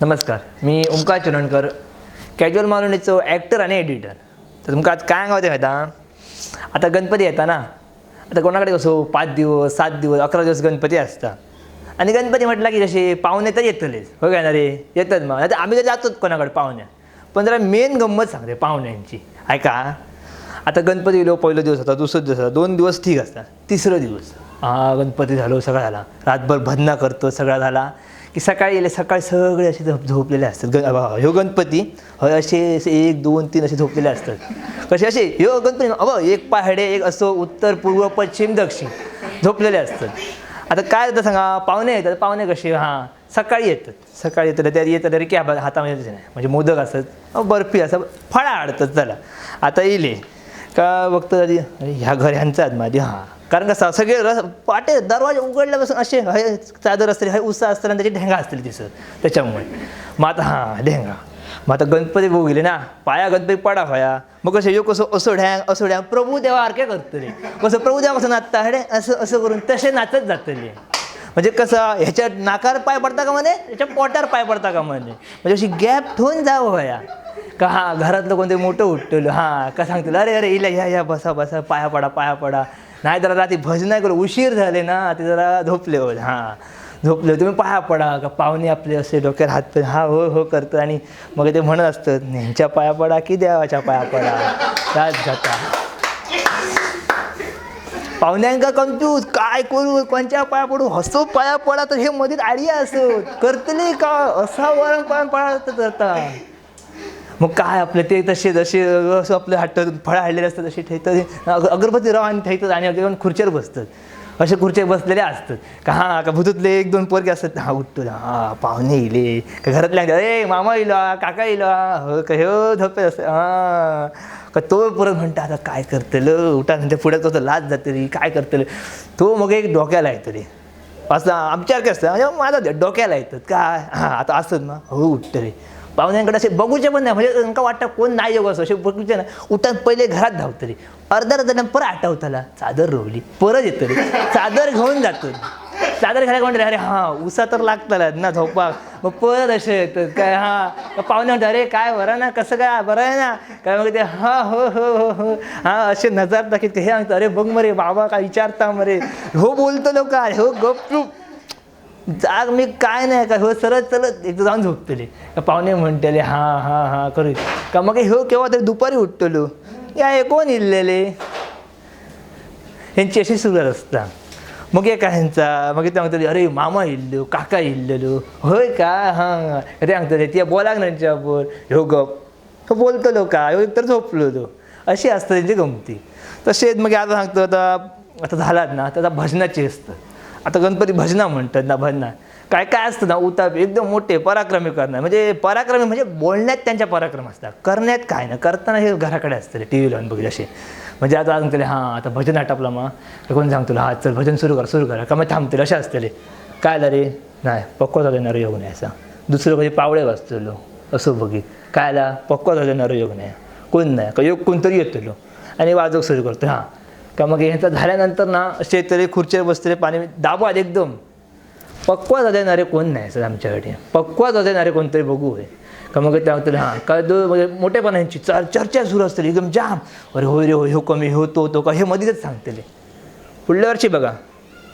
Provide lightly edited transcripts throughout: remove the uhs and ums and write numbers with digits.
नमस्कार, मी Omkar Charankar, casual मालवणीचो actor आणि editor. तर तुमका आज काय सांगावं ते माहिती आता गणपती येता ना. आता कोणाकडे कसो 5 दिवस 7 दिवस 11 दिवस गणपती असता आणि गणपती म्हटला की जसे पाहुणे तर येतलेच हो काय ना रे, येतात मग. आता आम्ही तर जातोच कोणाकडे पाहुण्या, पण जरा मेन गंमत सांगते पाहुण्यांची. ऐका, आता गणपती येलो पहिला दिवस होता, दुसरा दिवस होता, 2 दिवस ठीक असतात, तिसरा दिवस गणपती झालो, सगळा झाला, रातभर भजना करतो, सगळा झाला की सकाळी येले, सकाळी सगळे असे झोपलेले असतात. ह्यो गणपती असे 1 2 3 असे झोपलेले असतात. कसे असे ह्यो गणपती एक पाहडे एक असो उत्तर पूर्व पश्चिम दक्षिण झोपलेले असतात. आता काय होतं सांगा, पाहुणे येतात. पाहुणे कसे सकाळी येतात, त्या येतात तरी क्या हातामध्ये नाही, म्हणजे मोदक असतात, बर्फी असं फळा आडतात. चला आता येईल का बघतो आधी, अरे ह्या घर ह्यांचा आहेत माझी. कारण कसं सगळे पाटे दरवाजे उघडल्यापासून असे चादर असते, उसा असताना त्याची ढेंगा असतील दिसत, त्याच्यामुळे मग आता ढेंगा. मग आता गणपती बघू गेले ना, पाया गणपती पडा व्हाया. मग कसं यो कसं असो ढॅंग प्रभू देवा सारखे करतले, कसं प्रभू देवा कसं नाचता हडे असं करून तसे नाचत जातले. म्हणजे कसं ह्याच्या नाकार पाय पडता का म्हणे, ह्याच्या पोटार पाय पडता का म्हणे, म्हणजे अशी गॅप ठेवून जावं व्हाया का. घरातलं कोणतरी मोठं उठलेलं का सांगतील, अरे अरे इला ह्या बसा बसा, पाया पडा. नाही जरा रात्री भजन नाही करू, उशीर झाले ना, ते जरा झोपले हो. झोपले तुम्ही पाया पडा का. पाहुणे आपले असे डोक्यात हात हो करतं आणि मग ते म्हणत असतं, ह्यांच्या पाया पडा की देवाच्या पाया पडा. रात जाता पाहुण्यांका कन्फ्यूज काय करू, कोणच्या पाया पडू, हसो पाया पडा. तर हे मधीत आडिया असत करतले का असा वरण पाया पडा करता. मग काय आपलं ते तसे जसे असं आपले हात फळं हाडलेले असतात तसे ठेवतात, अगरबत्ती राव आणि ठेवतात आणि खुर्चीवर बसतात. असे खुर्चीवर बसलेले असतात का का भुतुतले 1 2 पोरगे असतात. उठतो पाहुणे येले का, घरातले अरे मामा येला काका येला हो का, हो झोपे असते का. तो परत म्हणता आता काय करतलं, उठा म्हणजे पुढे तो लाज जाते रे, काय करतलं तो. मग एक डोक्याला येतं रे, असं आमच्यासारखे असतं म्हणजे माझा डोक्याला येतात काय. आता असतात ना, हो उठतं रे. पाहुण्यांकडे असे बघूचे पण नाही, म्हणजे त्यांना वाटतं कोण नाही योग असं असे बघूचे ना. उठात पहिले घरात धावतं रे, अर्धा परत आठवताला चादर रोवली, परत येतं रे, चादर घेऊन जातो. चादर घ्यायला कोण रे, अरे उसा तर लागताला ना झोपा. मग परत असे येतात काय पाहुणे म्हणतात, अरे काय बरं ना, कसं काय बरं आहे ना काय. मग ते हो असे नजर दाखवत हे सांगतं, अरे बघ मरे बाबा काय विचारता मरे, हो बोलतो लोक हो गपचूप जाग. मी काय नाही का हो सरळ चलत एकदा जाऊन झोपतले का. पाहुणे म्हणतेले हा करू का. मग हो केव्हा तरी दुपारी उठतलो या हे कोण इल्लेले, ह्यांची अशी सुरुवात असता. मग एका ह्यांचा मग ते सांगतले, अरे मामा इल्लो काका इल्लेलो होय का. ते सांगतले ती बोलाक ना त्यांच्यावर, हो गप बोलतलो का, हो तर झोपलो तो. अशी असतं त्यांची गमती. तसेच मग आता सांगतो, आता झालात ना तर आता भजनाची असतं. आता गणपती भजना म्हणतात ना, भजना काय असतं ना, उताप एकदम मोठे पराक्रमी करणार. म्हणजे पराक्रमी म्हणजे बोलण्यात त्यांच्या पराक्रम असतात, करण्यात काय ना, करताना हे घराकडे असतं टी व्ही लावून बघले असे. म्हणजे आता सांगतले आता भजन आटपला मग कोण सांगतो चल भजन सुरू करा का. मग थांबतील असे असतले काय रे, नाही पक्वा देणार योग नाही असा. दुसरं कधी पावळे वाचतलो असं बघी कायला पक्वा देणार योग नाही, कोण नाही का योग कोणतरी येतलो आणि वाजव सुरू करतो का. मग ह्याचं झाल्यानंतर ना असे तरी खुर्चीवर बसतले, पाणी दाबात एकदम पक्वा देणारे कोण नाही असं आमच्याकडे. पक्वा देणारे कोणतरी बघू आहे का. मग त्या का म्हणजे मोठेपणाची चर्चा सुरू असते एकदम जाम. अरे होय रे होय, हो कमी हो तो का हे मध्येच सांगतेले. पुढल्या वर्षी बघा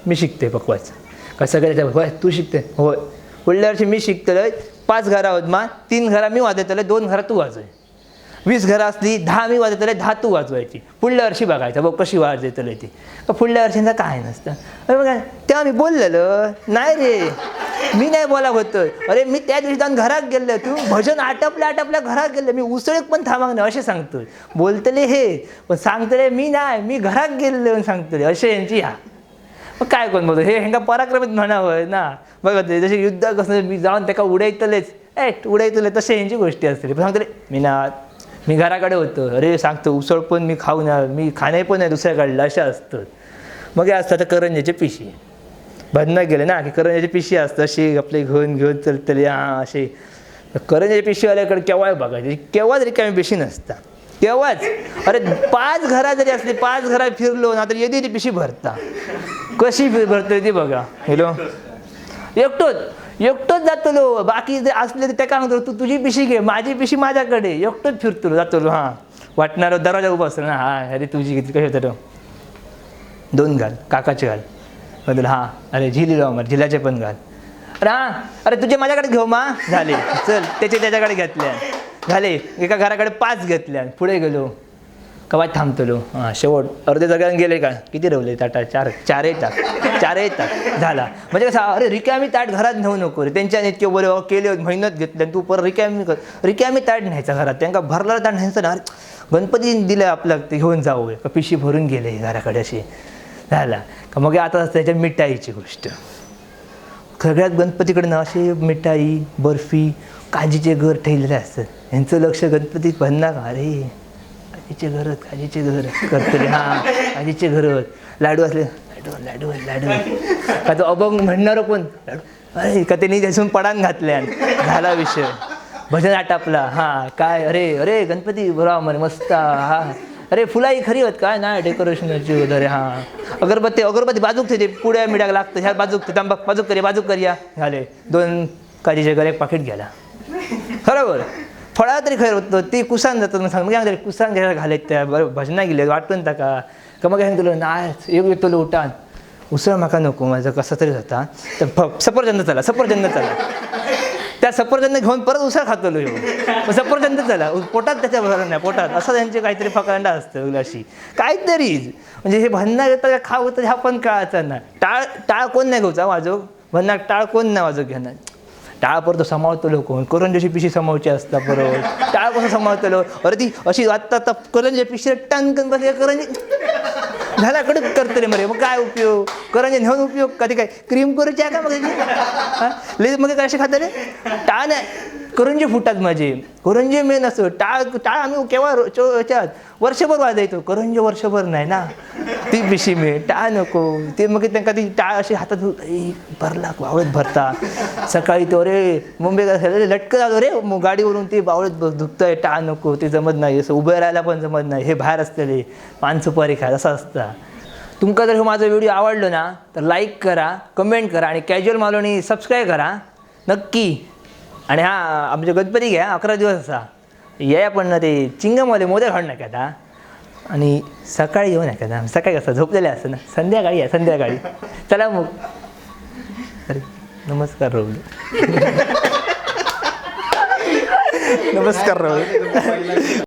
मी शिकते पक्वाचं का. सगळ्याच्या होय तू शिकते होय. पुढल्या वर्षी मी शिकतलोय 5 घरा होत मा 3 घरा मी वाजवतलोय, 2 घरा तू वाजव. 20 घरं असली 10 मी वाजवतलोय, 10 तू वाजवायची. पुढल्या वर्षी बघायचं बघ कशी वाजवतलोय ती का. पुढल्या वर्षींचा काय नसतं. अरे बघा तेव्हा मी बोललेलं नाही रे, मी नाही बोला होतं. अरे मी त्या दिवशी जाऊन घरात गेलं, तू भजन आटपल्या घरात गेलं, मी उसळीत पण थांबा नाही असे सांगतोय. बोलतले हे पण सांगतले मी नाही, मी घरात गेलो सांगतले असे यांची. मग काय कोण बोलतो हे ह्यांका पराक्रमित म्हणावं ना. बघा ते जसे युद्ध कसं मी जाऊन त्याला उडायतले तसे यांची गोष्टी असते. पण सांगतले मी घराकडे होतो, अरे सांगतो उसळ पण मी खाऊ ना, मी खाणे पण नाही दुसऱ्याकडलं अशा असतं. मग हे असतं करंजाचे पिशी भजना गेले ना की करंजाची पिशी असतं अशी आपले घेऊन चलतले असे. करंजाची पिशीवाल्याकडे केव्हा बघायची, केव्हाच रिकामी पिशी नसता केव्हाच. अरे 5 घरा जरी असली 5 घरा फिरलो ना तर येते ती पिशी भरता. कशी भरते ती बघा. हॅलो एकटोच एकटोच जातलो, बाकी जे असले ते काय म्हणतो, तू तुझी पिशी घे, माझी पिशी माझ्याकडे, एकटोच फिरतो जातलो. हां वाटणार दरवाजा उभा असतो ना, हां अरे तुझी घेतली कशी होतं 2 घाल, काकाचे घाल बदल, हां अरे झिली लाव मग झिलाचे पण घाल, अरे हां अरे तुझे माझ्याकडे घेऊ मा झाले, चल त्याच्याकडे घेतल्या झाले, एका घराकडे 5 घेतल्या, पुढे गेलो कवा थांबतलो, हां शेवट अर्धे सगळ्यांना गेले का, किती ठेवले ताटा, 4 ताट झाला. म्हणजे कसं अरे रिकामी ताट घरात नेऊ नको रे, त्यांच्याने इतके बरे केले मेहनत घेतली आणि तू परत रिकामी ताट न्यायचा घरात, त्यांना भरला ताट न्यायचं ना, गणपती दिलं आपलं ते घेऊन जाऊ का पिशी भरून गेले घराकडे अशी झाला का. मग आता त्याच्या मिठाईची गोष्ट, सगळ्यात गणपतीकडनं असे मिठाई बर्फी काजीचे घर ठेवलेले असतात, यांचं लक्ष गणपतीत भन्ना का, अरे काजीचे घर करतले, हां काजीचे घर, लाडू असले लाडू का तो अभंग म्हणणारं कोण लाडू, अरे का त्यांनी त्यासून पडान घातल्या, झाला विषय, भजन आटापला. हां काय अरे अरे गणपती बरोबर म्हणे मस्त, हा अरे फुलाही खरी होत काय नाही डेकोरेशनची वगैरे, हां अगरबत्ती बाजूक ते पुढ्या मिड्या लागतं, ह्या बाजूक तांबाक बाजूक करूया झाले, 2 काजीचे घर 1 पाकिट घ्यायला, बरोबर फळा तरी खरं होतं, ती कुसाण जातं मग सांग, मग कुसाण घ्यायला घालायत त्या बरोबर भजना गेले वाटून टाका का, मग सांगितलं तुला नाही एक येतो उठान उसळ माका नको माझं कसं तरी होता, तर सफरचंद चला त्या सफरचंद घेऊन परत उसळ खातलो येऊ, सफरचंद चला पोटात त्याच्या भर नाही पोटात, असं त्यांचे काहीतरी फकांडा असतं अशी काहीतरीच. म्हणजे हे भन्ना येतं खाऊ होतं ह्या पण कळायचा ना, टाळ कोण नाही घेऊचा वाजव भन्ना, टाळ कोण नाही वाजव घेणार, टाळ परत सांभाळतो कोण, करंजाची पिशी सांभाळची असता, परत टाळ कसं सांभाळतलो, अरे ती अशी आता करंजा पिशी टनकन बसल्या करंजी झाला कडक करतले मरे, मग काय उपयोग करंजे नेऊन उपयोग कधी काय क्रीम करूची आहे का मग ले मग काय असे खात रे, टाळ नाही करंजे फुटात माझे, करंजे मेन असं, टाळ आम्ही केव्हा याच्यात वर्षभर वाजायचो, करंजे वर्षभर नाही ना, ती पिशी मे टाळ नको, ते मग त्यांना ती टाळ अशी हातात भरला बावळत भरता, सकाळी तो रे मुंबई लटकं झालो रे गाडीवरून, ते बावळत धुकतंय टाळ नको, ते जमत नाही, असं उभं राहायला पण जमत नाही, हे बाहेर असलेले पान सुपारी खाय असं असतं. तुमका जर माझा व्हिडिओ आवडलो ना तर लाईक करा, कमेंट करा आणि कॅज्युअल मालोनी सबस्क्राईब करा नक्की. आणि हां आमचे गणपती घ्या 11 दिवस असा या, पण ना ते चिंगमवाले मोदक खाऊन नका आता, आणि सकाळी येऊ नका ना, सकाळी कसं झोपलेलं असतं ना, संध्याकाळी या संध्याकाळी. चला मग अरे नमस्कार राहुल नमस्कार राहुल.